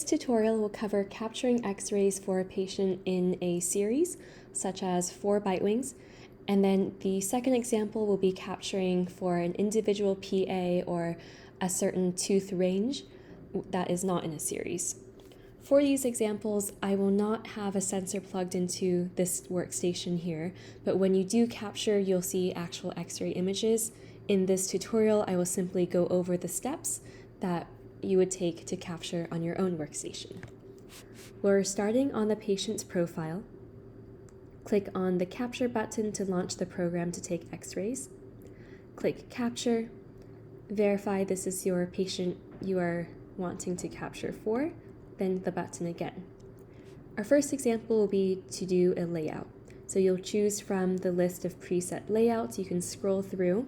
This tutorial will cover capturing X-rays for a patient in a series, such as 4 bite wings, and then the second example will be capturing for an individual PA or a certain tooth range that is not in a series. For these examples, I will not have a sensor plugged into this workstation here, but when you do capture, you'll see actual X-ray images. In this tutorial, I will simply go over the steps that you would take to capture on your own workstation. We're starting on the patient's profile. Click on the Capture button to launch the program to take X-rays. Click Capture. Verify this is your patient you are wanting to capture for, then the button again. Our first example will be to do a layout. So you'll choose from the list of preset layouts. You can scroll through.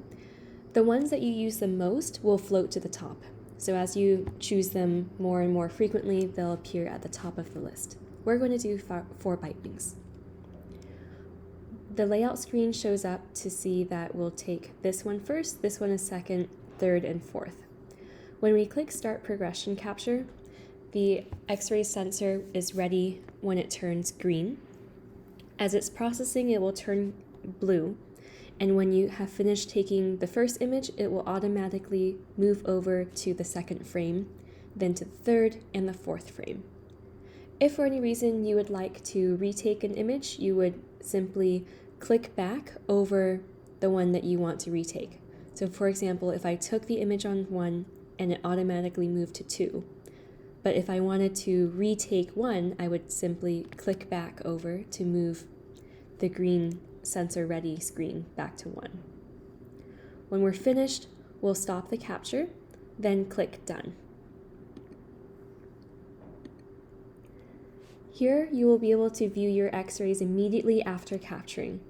The ones that you use the most will float to the top. So as you choose them more and more frequently, they'll appear at the top of the list. We're going to do 4 bite wings. The layout screen shows up to see that we'll take this one first, this one is second, third, and fourth. When we click Start Progression Capture, the X-ray sensor is ready when it turns green. As it's processing, it will turn blue. And when you have finished taking the first image, it will automatically move over to the second frame, then to the third and the fourth frame. If for any reason you would like to retake an image, you would simply click back over the one that you want to retake. So for example, if I took the image on 1 and it automatically moved to 2, but if I wanted to retake 1, I would simply click back over to move the green sensor ready screen back to 1. When we're finished, we'll stop the capture, then click Done. Here you will be able to view your X-rays immediately after capturing.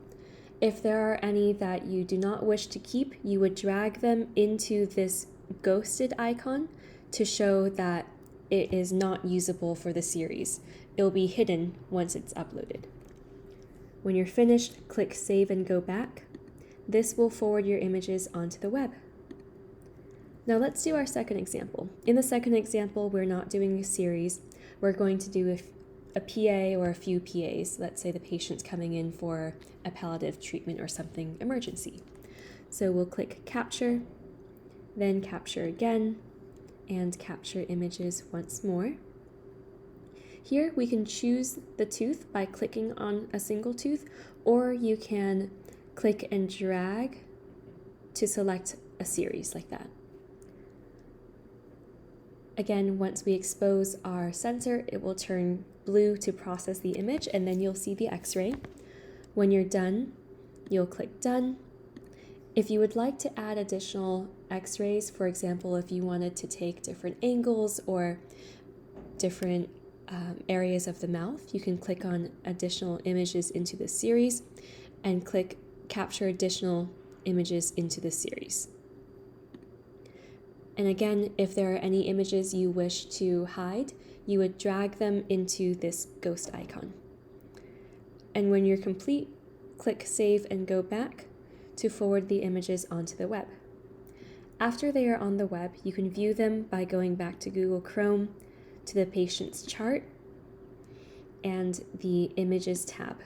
If there are any that you do not wish to keep, you would drag them into this ghosted icon to show that it is not usable for the series. It will be hidden once it's uploaded. When you're finished, click Save and go back. This will forward your images onto the web. Now let's do our second example. In the second example, we're not doing a series. We're going to do a PA or a few PAs. Let's say the patient's coming in for a palliative treatment or something emergency. So we'll click Capture, then Capture again, and capture images once more. Here we can choose the tooth by clicking on a single tooth, or you can click and drag to select a series like that. Again, once we expose our sensor, it will turn blue to process the image, and then you'll see the X-ray. When you're done, you'll click Done. If you would like to add additional X-rays, for example, if you wanted to take different angles or different areas of the mouth, you can click on additional images into the series and click Capture additional images into the series. And again, if there are any images you wish to hide, you would drag them into this ghost icon. And when you're complete, click Save and go back to forward the images onto the web. After they are on the web, you can view them by going back to Google Chrome, to the patient's chart, and the Images tab.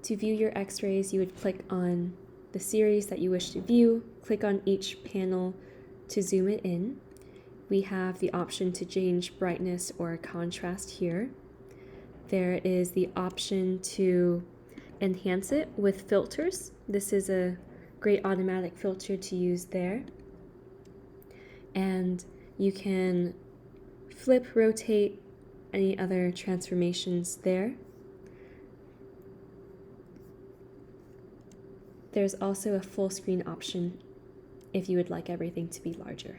To view your X-rays, you would click on the series that you wish to view, click on each panel to zoom it in. We have the option to change brightness or contrast here. There is the option to enhance it with filters. This is a great automatic filter to use there. And you can flip, rotate, any other transformations there. There's also a full screen option if you would like everything to be larger.